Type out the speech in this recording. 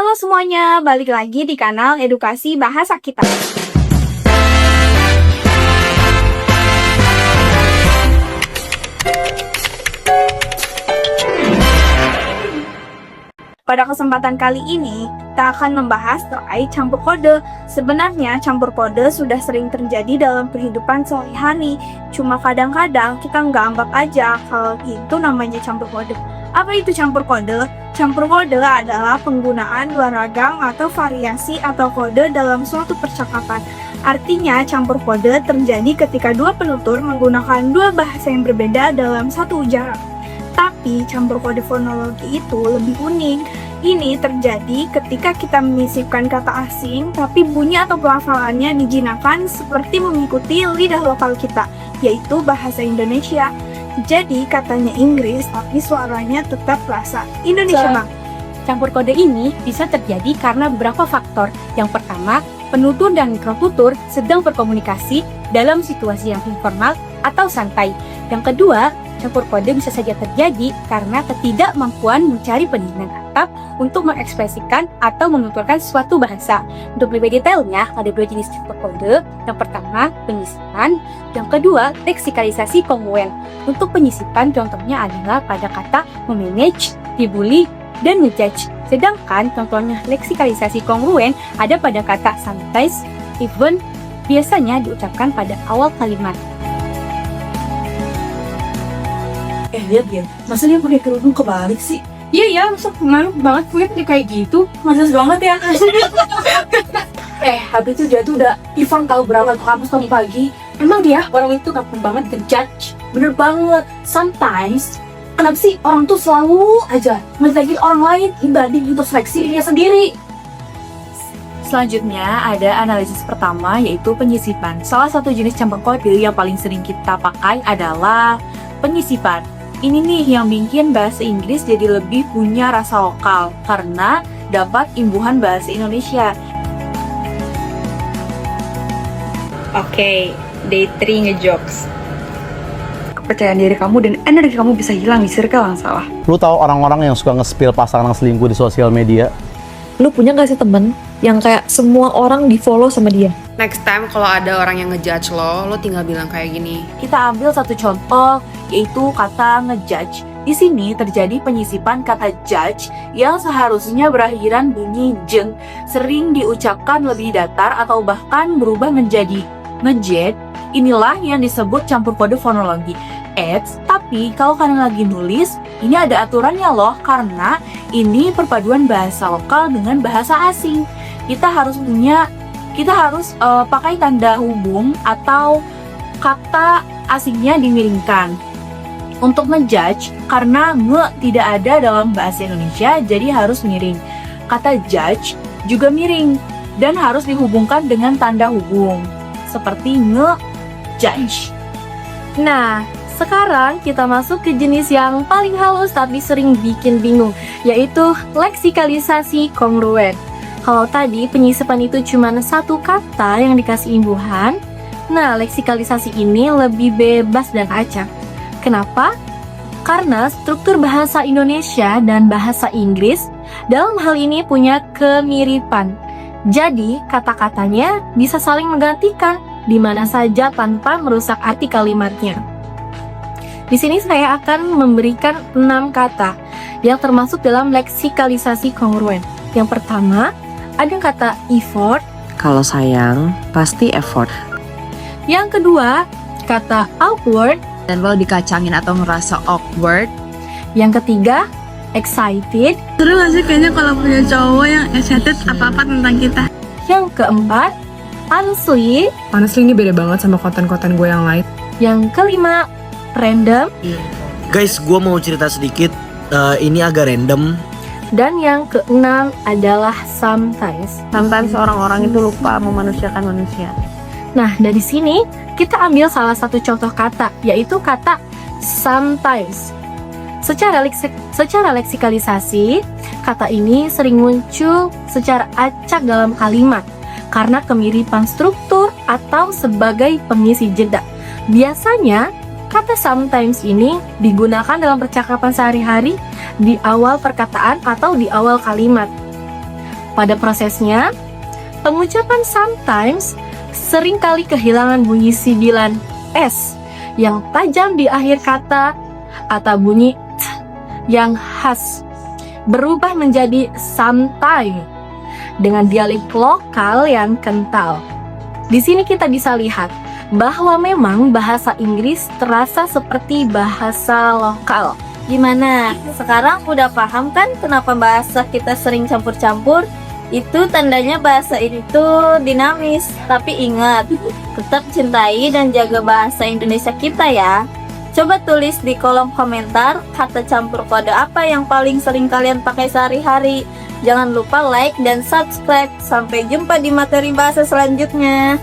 Halo semuanya, balik lagi di kanal Edukasi Bahasa Kita. Pada kesempatan kali ini, kita akan membahas terkait campur kode. Sebenarnya campur kode sudah sering terjadi dalam kehidupan sehari-hari. Cuma kadang-kadang kita nggak anggap aja kalau itu namanya campur kode. Apa itu campur kode? Campur kode adalah penggunaan dua ragam atau variasi atau kode dalam suatu percakapan. Artinya, campur kode terjadi ketika dua penutur menggunakan dua bahasa yang berbeda dalam satu ujaran. Tapi, campur kode fonologi itu lebih unik. Ini terjadi ketika kita menyisipkan kata asing, tapi bunyi atau pelafalannya dijinakan seperti mengikuti lidah lokal kita, yaitu bahasa Indonesia. Jadi katanya Inggris, tapi suaranya tetap bahasa Indonesia, Bang. Campur kode ini bisa terjadi karena beberapa faktor. Yang pertama, penutur dan mikrotutur sedang berkomunikasi dalam situasi yang informal atau santai. Yang kedua, campur kode bisa saja terjadi karena ketidakmampuan mencari pendengar atap untuk mengekspresikan atau menuturkan suatu bahasa. Untuk lebih detailnya, ada dua jenis campur kode. Yang pertama, penyisipan. Yang kedua, leksikalisasi kongruen. Untuk penyisipan, contohnya adalah pada kata memanage, dibully, dan ngejudge. Sedangkan contohnya leksikalisasi kongruen ada pada kata sometimes, even, biasanya diucapkan pada awal kalimat. Lihat ya, masa dia pakai kerudung kebalik sih? Iya ya, masa malu banget punya kayak gitu. Males banget ya. Habis itu dia tuh udah Ivan tahu berangkat ke kampus tadi pagi. Emang dia orang itu gampang banget ngejudge. Bener banget. Sometimes kenapa sih orang tuh selalu aja ngejelekin orang lain dibanding introspeksi dirinya sendiri? Selanjutnya ada analisis pertama, yaitu penyisipan. Salah satu jenis campur kode yang paling sering kita pakai adalah penyisipan. Ini nih yang bikin bahasa Inggris jadi lebih punya rasa lokal karena dapat imbuhan bahasa Indonesia. Oke, day 3 ngejokes. Kepercayaan diri kamu dan energi kamu bisa hilang di circle yang salah. Lu tahu orang-orang yang suka nge-spill pasangan selingkuh di sosial media? Lu punya gak sih temen yang kayak semua orang di-follow sama dia? Next time kalau ada orang yang ngejudge lo tinggal bilang kayak gini. Kita ambil satu contoh, yaitu kata ngejudge. Di sini terjadi penyisipan kata judge yang seharusnya berakhiran bunyi jeng, sering diucapkan lebih datar atau bahkan berubah menjadi ngejed. Inilah yang disebut campur kode fonologi. Tapi kalau kalian lagi nulis, ini ada aturannya loh, karena ini perpaduan bahasa lokal dengan bahasa asing. Kita harus pakai tanda hubung atau kata asingnya dimiringkan. Untuk ngejudge, karena tidak ada dalam bahasa Indonesia, jadi harus miring. Kata judge juga miring dan harus dihubungkan dengan tanda hubung, seperti nge-judge. Nah, sekarang kita masuk ke jenis yang paling halus tapi sering bikin bingung, yaitu leksikalisasi kongruen. Kalau tadi penyisipan itu cuma satu kata yang dikasih imbuhan, nah leksikalisasi ini lebih bebas dan acak. Kenapa? Karena struktur bahasa Indonesia dan bahasa Inggris dalam hal ini punya kemiripan. Jadi kata-katanya bisa saling menggantikan di mana saja tanpa merusak arti kalimatnya. Di sini saya akan memberikan 6 kata yang termasuk dalam leksikalisasi kongruen. Yang pertama, ada kata effort. Kalau sayang, pasti effort. Yang kedua, kata awkward. Dan lo dikacangin atau ngerasa awkward. Yang ketiga, excited. Seru gak sih kayaknya kalau punya cowok yang excited apa-apa tentang kita. Yang keempat, honestly. Honestly ini beda banget sama konten-konten gue yang lain. Yang kelima, random. Guys, gue mau cerita sedikit. Ini agak random. Dan yang keenam adalah sometimes. Sometimes orang-orang itu lupa memanusiakan manusia. Nah, dari sini kita ambil salah satu contoh kata, yaitu kata sometimes. Secara leksikalisasi, kata ini sering muncul secara acak dalam kalimat karena kemiripan struktur atau sebagai pengisi jeda. Biasanya, kata sometimes ini digunakan dalam percakapan sehari-hari di awal perkataan atau di awal kalimat. Pada prosesnya, pengucapan sometimes seringkali kehilangan bunyi sibilan S yang tajam di akhir kata atau bunyi T yang khas, berubah menjadi sometime dengan dialek lokal yang kental. Di sini kita bisa lihat bahwa memang bahasa Inggris terasa seperti bahasa lokal. Gimana? Sekarang udah paham kan kenapa bahasa kita sering campur-campur? Itu tandanya bahasa ini tuh dinamis. Tapi ingat, tetap cintai dan jaga bahasa Indonesia kita ya. Coba tulis di kolom komentar kata campur kode apa yang paling sering kalian pakai sehari-hari. Jangan lupa like dan subscribe. Sampai jumpa di materi bahasa selanjutnya.